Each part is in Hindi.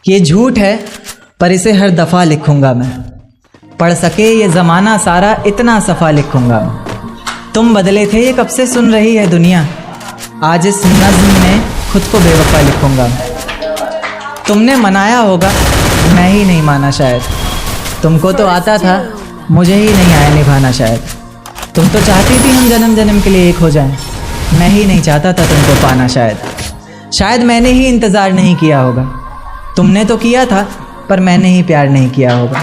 ये झूठ है पर इसे हर दफ़ा लिखूंगा मैं, पढ़ सके ये ज़माना सारा इतना सफ़ा लिखूंगा मैं। तुम बदले थे ये कब से सुन रही है दुनिया, आज इस नज़्म में खुद को बेवफा लिखूंगा मैं। तुमने मनाया होगा मैं ही नहीं माना शायद, तुमको तो आता था मुझे ही नहीं आया निभाना शायद। तुम तो चाहती थी हम जन्म जन्म के लिए एक हो जाएं, मैं ही नहीं चाहता था तुमको पाना शायद मैंने ही इंतज़ार नहीं किया होगा। तुमने तो किया था पर मैंने ही प्यार नहीं किया होगा।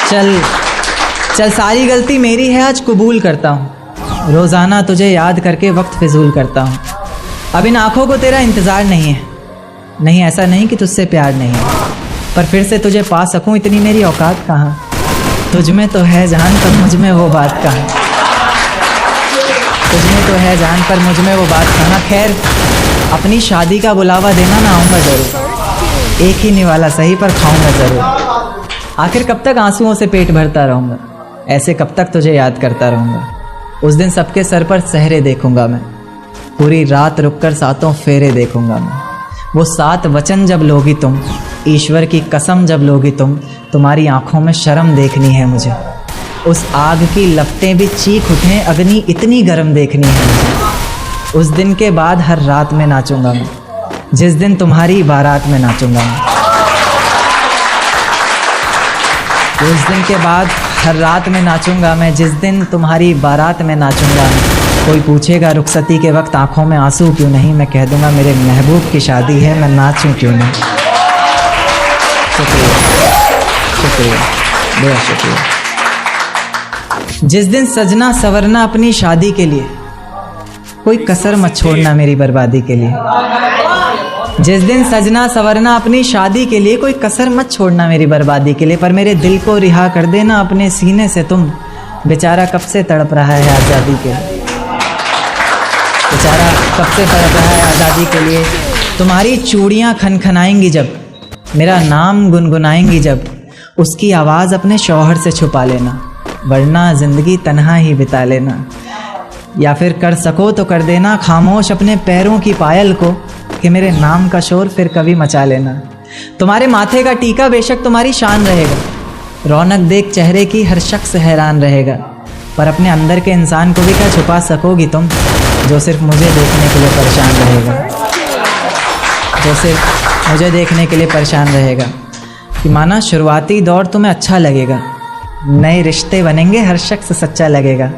चल सारी गलती मेरी है, आज कबूल करता हूँ। रोज़ाना तुझे याद करके वक्त फिजूल करता हूँ। अब इन आँखों को तेरा इंतज़ार नहीं है, नहीं ऐसा नहीं कि तुझसे प्यार नहीं है, पर फिर से तुझे पा सकूँ इतनी मेरी औकात कहाँ। तुझ में तो है जान पर मुझ में वो बात कहाँ, तुझ में तो है जान पर मुझ में वो बात कहाँ। खैर अपनी शादी का बुलावा देना, मैं आऊँगा ज़रूर। एक ही निवाला सही पर खाऊँगा ज़रूर। आखिर कब तक आंसुओं से पेट भरता रहूँगा, ऐसे कब तक तुझे याद करता रहूँगा। उस दिन सबके सर पर सहरे देखूँगा मैं, पूरी रात रुककर सातों फेरे देखूँगा मैं। वो 7 वचन जब लोगी तुम, ईश्वर की कसम जब लोगी तुम, तुम्हारी आँखों में शर्म देखनी है मुझे। उस आग की लपटें भी चीख उठें, अग्नि इतनी गर्म देखनी है मुझे। उस दिन के बाद हर रात में नाचूंगा मैं, जिस दिन तुम्हारी बारात में नाचूंगा मैं। उस दिन के बाद हर रात में नाचूंगा मैं, जिस दिन तुम्हारी बारात में नाचूंगा मैं। कोई पूछेगा रुखसती के वक्त आंखों में आंसू क्यों नहीं, मैं कह दूंगा मेरे महबूब की शादी है, मैं नाचूं क्यों नहीं। शुक्रिया बड़ा शुक्रिया। जिस दिन सजना सवरना अपनी शादी के लिए, कोई कसर मत छोड़ना मेरी बर्बादी के लिए। जिस दिन सजना सवरना अपनी शादी के लिए, कोई कसर मत छोड़ना मेरी बर्बादी के लिए। पर मेरे दिल को रिहा कर देना अपने सीने से तुम, बेचारा कब से तड़प रहा है आज़ादी के लिए। बेचारा कब से तड़प रहा है आज़ादी के लिए। तुम्हारी चूड़ियाँ खनखनाएंगी जब, मेरा नाम गुनगुनाएंगी जब, उसकी आवाज़ अपने शौहर से छुपा लेना, वरना ज़िंदगी तन्हा ही बिता लेना। या फिर कर सको तो कर देना खामोश अपने पैरों की पायल को, कि मेरे नाम का शोर फिर कभी मचा लेना। तुम्हारे माथे का टीका बेशक तुम्हारी शान रहेगा, रौनक देख चेहरे की हर शख्स हैरान रहेगा। पर अपने अंदर के इंसान को भी क्या छुपा सकोगी तुम, जो सिर्फ मुझे देखने के लिए परेशान रहेगा, जो सिर्फ मुझे देखने के लिए परेशान रहेगा। कि माना शुरुआती दौर तुम्हें अच्छा लगेगा, नए रिश्ते बनेंगे हर शख्स सच्चा लगेगा।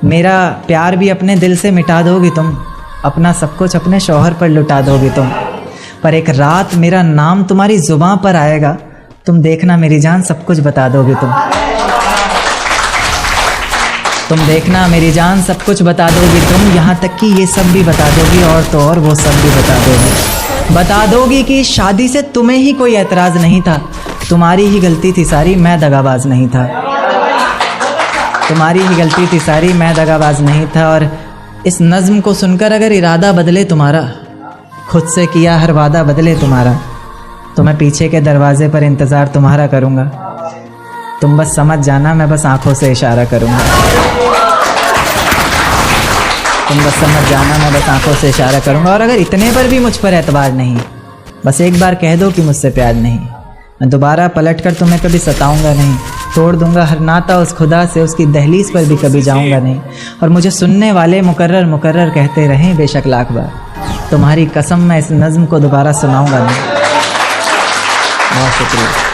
मेरा प्यार भी अपने दिल से मिटा दोगी तुम, अपना सब कुछ अपने शौहर पर लुटा दोगी तुम। पर एक रात मेरा नाम तुम्हारी ज़ुबान पर आएगा, तुम देखना मेरी जान सब कुछ बता दोगी तुम देखना मेरी जान सब कुछ बता दोगी तुम। यहाँ तक कि ये सब भी बता दोगी, और तो और वो सब भी बता दोगी कि शादी से तुम्हें ही कोई एतराज़ नहीं था, तुम्हारी ही गलती थी सारी, मैं दगाबाज नहीं था। तुम्हारी ही गलती थी सारी, मैं दगाबाज नहीं था। और इस नज़्म को सुनकर अगर इरादा बदले तुम्हारा, खुद से किया हर वादा बदले तुम्हारा, तो मैं पीछे के दरवाजे पर इंतज़ार तुम्हारा करूँगा। तुम बस समझ जाना, मैं बस आँखों से इशारा करूँगा। तुम बस समझ जाना, मैं बस आँखों से इशारा करूँगा। और अगर इतने पर भी मुझ पर एतबार नहीं, बस एक बार कह दो कि मुझसे प्यार नहीं, मैं दोबारा पलट कर तुम्हें कभी सताऊँगा नहीं। तोड़ दूंगा हर नाता उस खुदा से, उसकी दहलीज पर भी कभी जाऊंगा नहीं। और मुझे सुनने वाले मुकर्रर मुकर्रर कहते रहें बेशक लाख बार, तुम्हारी कसम मैं इस नज़्म को दोबारा सुनाऊंगा नहीं। बहुत शुक्रिया।